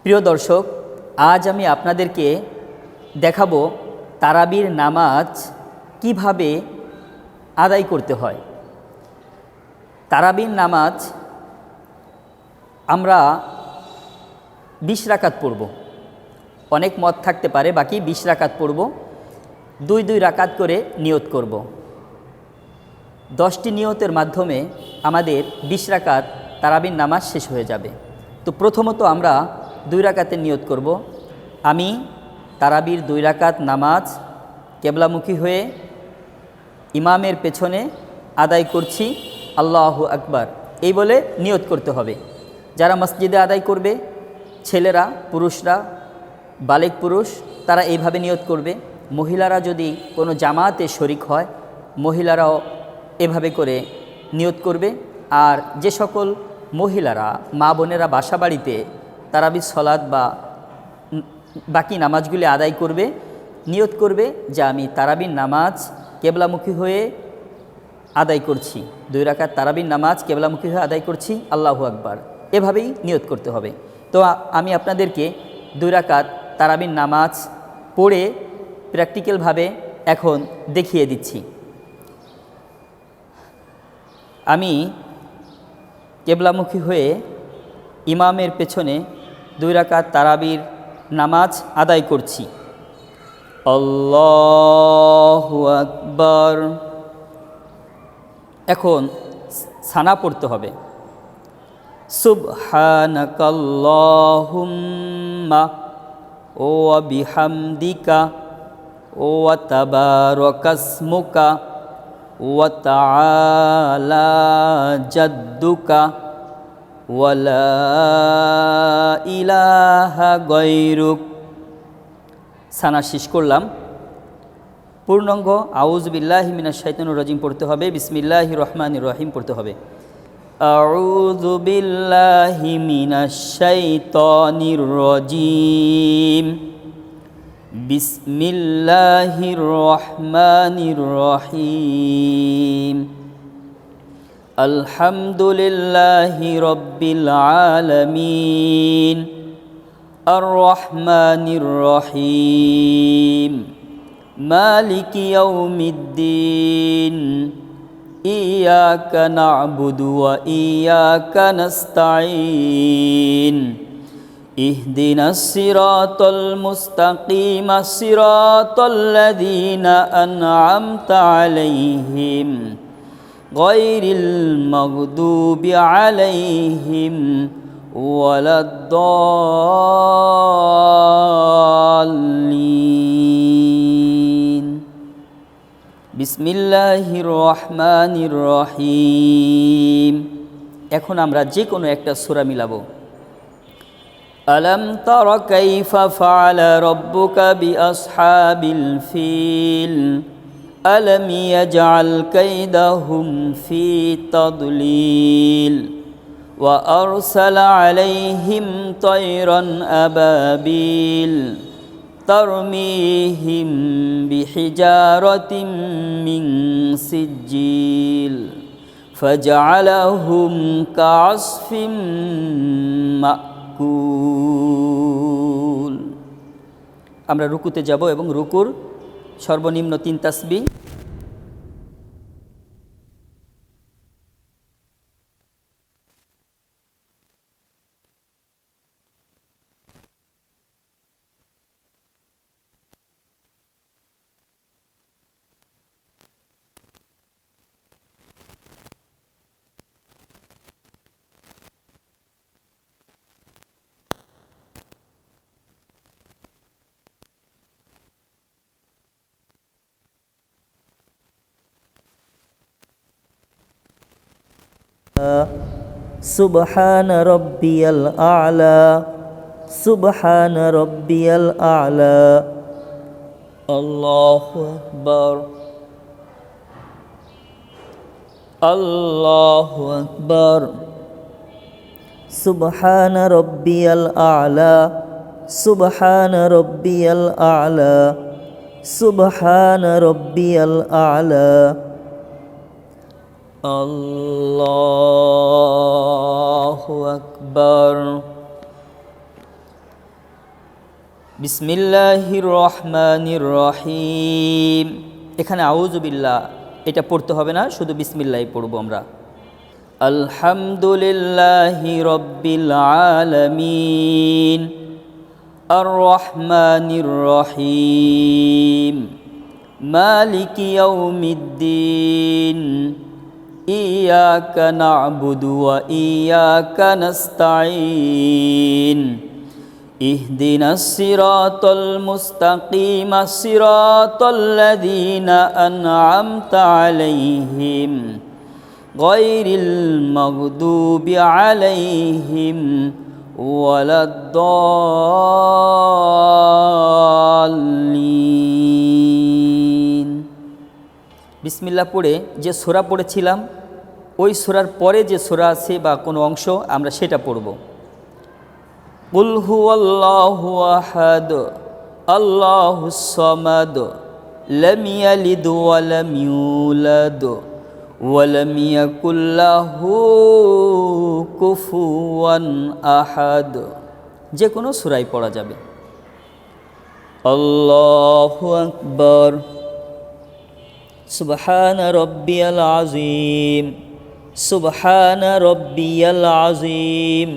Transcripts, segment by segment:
প্রিয় দর্শক, আজ আমি আপনাদেরকে দেখাবো তারাবির নামাজ কিভাবে আদায় করতে হয়। তারাবির নামাজ আমরা 20 রাকাত পড়ব। অনেক মত থাকতে পারে, বাকি 20 রাকাত পড়ব। 2 রাকাত করে নিয়ত করব। 10টি নিয়তের মাধ্যমে আমাদের 20 রাকাত তারাবির নামাজ শেষ হয়ে যাবে। তো প্রথমত আমরা 2 রাকাতের নিয়ত করব। আমি তারাবির 2 রাকাত নামাজ কেবলামুখী হয়ে ইমামের পেছনে আদায় করছি, আল্লাহু আকবার এই বলে নিয়ত করতে হবে। যারা মসজিদে আদায় করবে, ছেলেরা, পুরুষরা, বালেগ পুরুষ, তারা এইভাবে নিয়ত করবে। মহিলারা যদি কোনো জামাতে শরিক হয়, মহিলারাও এভাবে করে নিয়ত করবে। আর যে সকল মহিলারা, মা বোনেরা বাসা বাড়িতে তারাবির সলাত বা বাকি নামাজগুলি আদায় করবে, নিয়ত করবে যে আমি তারাবির নামাজ কেবলামুখী হয়ে আদায় করছি, 2 রাকাত তারাবির নামাজ কেবলামুখী হয়ে আদায় করছি, আল্লাহু আকবার এভাবেই নিয়ত করতে হবে। তো আমি আপনাদেরকে 2 রাকাত তারাবির নামাজ পড়ে প্র্যাকটিক্যালভাবে এখন দেখিয়ে দিচ্ছি। আমি কেবলামুখী হয়ে ইমামের পেছনে 2 রাকাত তারাবির নামাজ আদায় করছি। আল্লাহু আকবার। এখন সানা পড়তে হবে। সুবহানাকাল্লাহুম্মা ওয়া বিহামদিকা ওয়া তাবারাকাসমুকা ওয়া তাআলা জাদ্দুকা ওয়া লা ইলাহা গায়রুক। সানা শেষ করলাম। পূর্ণাঙ্গ আউযু বিল্লাহি মিনাশ শাইতানির রাজিম পড়তে হবে, বিসমিল্লাহির রহমানির রহিম পড়তে হবে। আউযু বিল্লাহি মিনাশ শাইতানির রাজিম, বিসমিল্লাহির রহমানির রহিম। আলহামদুলিল্লাহি রাব্বিল আলামিন, আর রহমানির রহিম, মালিকি ইয়াউমিদ্দিন, ইয়াকা না'বুদু ওয়া ইয়াকা নাস্তাঈন, ইহদিনাস সিরাতাল মুস্তাকিম, সিরাতাল্লাযীনা আন'আমতা আলাইহিম গায়রিল মাগদুবি আলাইহিম ওয়ালাদ-দাল্লিন। বিসমিল্লাহির রহমানির রহিম। এখন আমরা যে কোনো একটা সূরা মিলাবো। আলম তারা কাইফা ফাআলা রাব্বুকা বিআসহাবিল ফিল, আলম ইয়াজআল কাইদাহুম ফি তাদলিল, ওয়া আরসালা আলাইহিম তায়রান আবাবিল তারমিহিম বিহিজারাতিম মিন সিজ্জিল ফাজআলাহুম কাআসফিম মাকুল। আমরা রুকুতে যাব এবং রুকুর সর্বনিম্ন 3 তাসবিহ। সুবহান রাব্বিয়াল আ'লা, সুবহান রাব্বিয়াল আ'লা। আল্লাহু আকবার, আল্লাহু আকবার। সুবহান রাব্বিয়াল আ'লা, সুবহান রাব্বিয়াল আ'লা, সুবহান রাব্বিয়াল আ'লা। আল্লাহু আকবার, বিসমিল্লাহির রহমানির রহিম। এখানে আউযু বিল্লাহ এটা পড়তে হবে না, শুধু বিসমিল্লাহ পড়ব আমরা। আলহামদুলিল্লাহি রব্বিল আলামিন আর রহমানির রহিম মালিকি ইয়াউমিদ্দিন ইয়াকা না'বুদু ওয়া ইয়াকা নাস্তাঈন ইহদিনাস সিরাতাল মুস্তাকিম সিরাতাল্লাযীনা আন'আমতা আলাইহিম গায়রিল মাগদুবি আলাইহিম ওয়ালাদ-দাল্লিন। বিসমিল্লাহ পড়ে যে সূরা পড়েছিলাম ওই সূরার পরে যে সূরা আছে বা কোনো অংশ আমরা সেটা পড়ব। কুল হুয়াল্লাহু আহাদ আল্লাহুস সামাদ লাম ইয়ালিদ ওয়া লাম ইউলাদ ওয়া লাম ইয়াকুল লাহু কুফুয়ান আহাদ। যে কোনো সূরাই পড়া যাবে। আল্লাহু আকবার। সুবহান রাব্বিয়াল আযীম সুবহান রাব্বিয়াল আযীম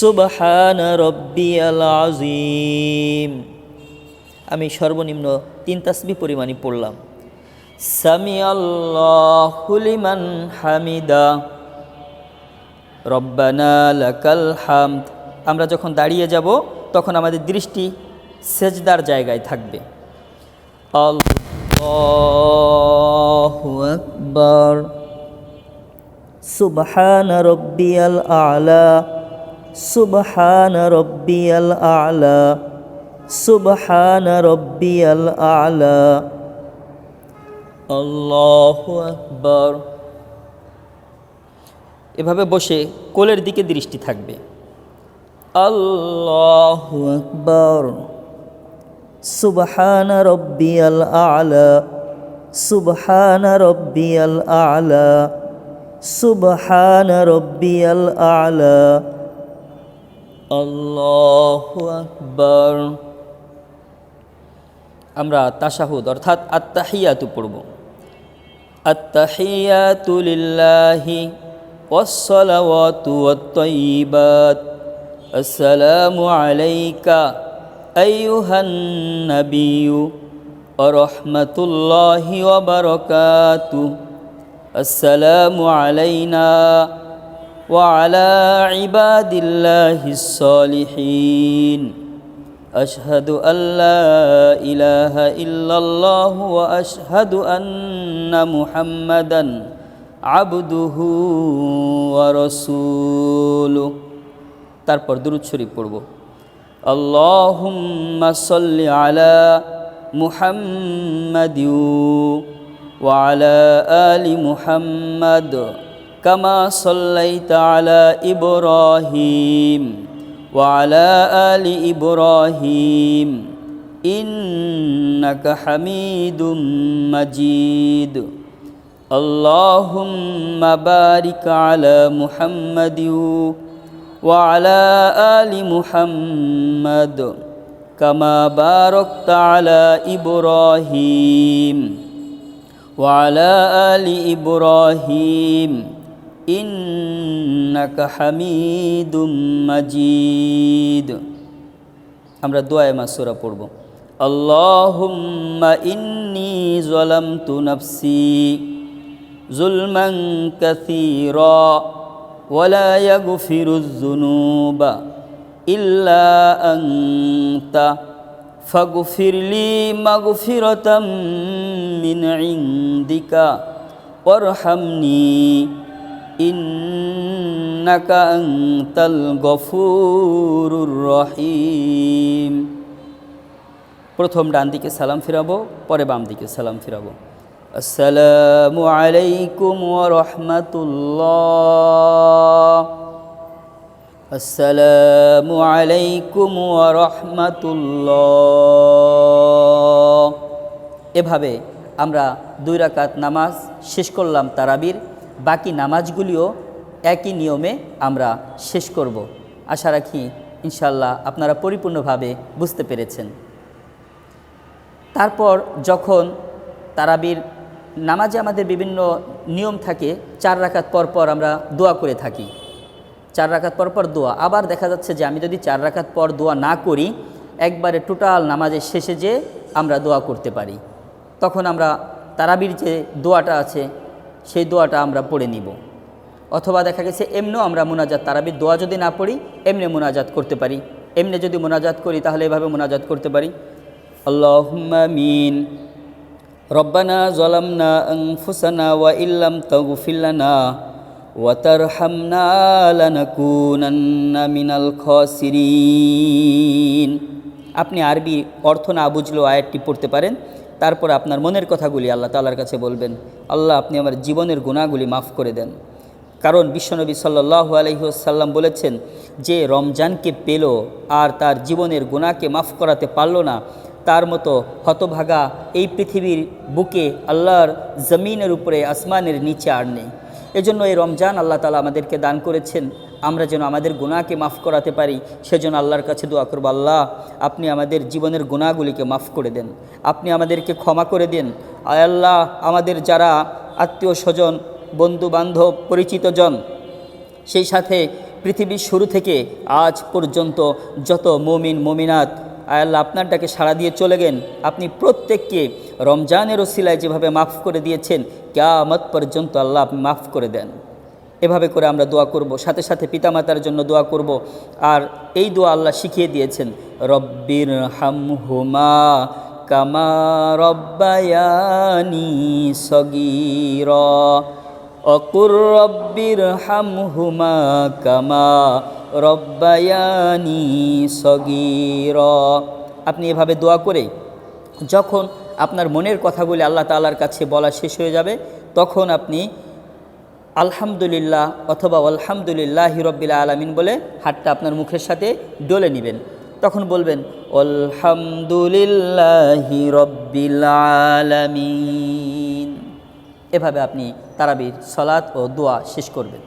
সুবহান রাব্বিয়াল আযীম। আমি সর্বনিম্ন 3 তাসবিহ পরিমাণই পড়লাম। সামিআল্লাহু লিমান হামিদা রব্বানা লাকাল হামদ। আমরা যখন দাঁড়িয়ে যাব তখন আমাদের দৃষ্টি সেজদার জায়গায় থাকবে। আল্লাহু আকবার। সুবহান রাব্বিয়াল আ'লা সুবহান রাব্বিয়াল আ'লা সুবহান রাব্বিয়াল আ'লা। আল্লাহু আকবার। এভাবে বসে কোলের দিকে দৃষ্টি থাকবে। আল্লাহু আকবার। সুবহান রাব্বিয়াল আ'লা সুবহান রাব্বিয়াল আ'লা সুবহান রাব্বিয়াল আ'লা। আল্লাহু আকবার। আমরা তাশাহুদ অর্থাৎ আত্তাহিয়াতু পড়ব। আত্তাহিয়াতু লিল্লাহি ওয়াস-সালাওয়াতু ওয়াত-তাইয়্যিবাত আসসালামু আলাইকা আইয়ুহান নাবিয়্যু ওয়া রাহমাতুল্লাহি ওয়া বারাকাতুহু আসসালামু আলাইনা ওয়া আলা ইবাদিল্লাহিস সালিহিন আশহাদু আল্লা ইলাহা ইল্লাল্লাহু ওয়া আশহাদু আন্না মুহাম্মাদান আবদুহু ওয়া রাসূলুহু। তারপর দুরূদ শরীফ পড়ব। আল্লাহুম্মা সাল্লি আলা মুহাম্মাদিন ওয়া আলা আলি মুহাম্মাদ কামা সাল্লাইতা আলা ইব্রাহিম ওয়া আলা আলি ইব্রাহিম ইন্নাকা হামিদুম মাজিদ। আল্লাহুম্মা বারিক আলা মুহাম্মাদিন ওয়া আলা আলি মুহাম্মাদ কামা বারাকতা আলা ইব্রাহিম ওয়া আলা আলি ইব্রাহিম ইন্নাকা হামিদুম মাজিদ। আমরা দোয়ায়ে মাসুরা পড়ব। আল্লাহুম্মা ইন্নী যালামতু নাফসি যুলমান কাসীরা ওয়া লা ইয়াগফিরুয যুনুবা ইল্লা আনতা ফাগফিরলি মাগফিরাতাম মিন ইনদিকা ওয়ারহামনি ইন্নাকা আনতাল গফুরুর রহিম। প্রথম ডান দিকে সালাম ফিরাবো, পরে বাম দিকে সালাম ফিরাবো। আসসালামু আলাইকুম ওয়া রাহমাতুল্লাহ। আসসালামু আলাইকুম ওয়া রাহমাতুল্লাহ। এভাবে আমরা 2 রাকাত নামাজ শেষ করলাম তারাবির। বাকি নামাজগুলিও একই নিয়মে আমরা শেষ করব। আশা রাখি ইনশাআল্লাহ আপনারা পরিপূর্ণভাবে বুঝতে পেরেছেন। তারপর যখন তারাবির নামাজে আমাদের বিভিন্ন নিয়ম থাকে, 4 রাকাত পর পর আমরা দোয়া করে থাকি, 4 রাকাত পর পর দোয়া। আবার দেখা যাচ্ছে যে আমি যদি 4 রাকাত পর দোয়া না করি, একবারে টোটাল নামাজের শেষে যে আমরা দোয়া করতে পারি, তখন আমরা তারাবির যে দোয়াটা আছে সেই দোয়াটা আমরা পড়ে নিব। অথবা দেখা গেছে এমনিও আমরা মোনাজাত, তারাবির দোয়া যদি না পড়ি এমনি মোনাজাত করতে পারি। এমনি যদি মোনাজাত করি তাহলে এভাবে মোনাজাত করতে পারি, আল্লাহুম্মা আমিন, রব্বানা যালামনা আনফুসানা ওয়া ইল্লাম তাগফির লানা ওয়া তারহামনা লানাকুনান্না মিনাল খাসিরিন। আপনি আরবি অর্থ না বুঝলেও আয়াতটি পড়তে পারেন, তারপর আপনার মনের কথাগুলি আল্লাহ তাআলার কাছে বলবেন, আল্লাহ আপনি আমার জীবনের গুনাহগুলি মাফ করে দেন। কারণ বিশ্বনবী সাল্লাল্লাহু আলাইহি ওয়াসাল্লাম বলেছেন যে রমজানকে পেল আর তার জীবনের গুনাহকে মাফ করাতে পারল না, তার মতো হতভাগা এই পৃথিবীর বুকে আল্লাহর জমিনের উপরে আসমানের নিচে আর নেই। এজন্য এই রমজান আল্লাহ তাআলা আমাদেরকে দান করেছেন, আমরা যেন আমাদের গুনাহকে মাফ করাতে পারি, সেজন্য আল্লাহর কাছে দোয়া করব, আল্লাহ আপনি আমাদের জীবনের গুনাহগুলিকে মাফ করে দেন, আপনি আমাদেরকে ক্ষমা করে দেন। আয় আল্লাহ, আমাদের যারা আত্মীয় স্বজন, বন্ধু বান্ধব, পরিচিতজন, সেই সাথে পৃথিবীর শুরু থেকে আজ পর্যন্ত যত মুমিন মুমিনাত আয় আল্লাহ আপনার ডাকে সাড়া দিয়ে চলে গেন, আপনি প্রত্যেককে রমজানের ওসিলায় যেভাবে মাফ করে দিয়েছেন কিয়ামত পর্যন্ত আল্লাহ আপনি মাফ করে দেন। এভাবে করে আমরা দোয়া করব, সাথে সাথে পিতামাতার জন্য দোয়া করব। আর এই দোয়া আল্লাহ শিখিয়ে দিয়েছেন, রব্বির হামহুমা কামা রব্বায়ানি সগীরা অকুর রব্বির হামহুমা কামা রব্বায়ানি সগীরা। আপনি এভাবে দোয়া করে যখন আপনার মনের কথাগুলি আল্লাহ তাআলার কাছে বলা শেষ হয়ে যাবে, তখন আপনি আলহামদুলিল্লাহ অথবা আলহামদুলিল্লাহি রব্বিল আলামিন বলে হাতটা আপনার মুখের সাথে ডলে নেবেন। তখন বলবেন আলহামদুলিল্লাহি রব্বিল আলামিন। এভাবে আপনি তারাবির সালাত ও দোয়া শেষ করবেন।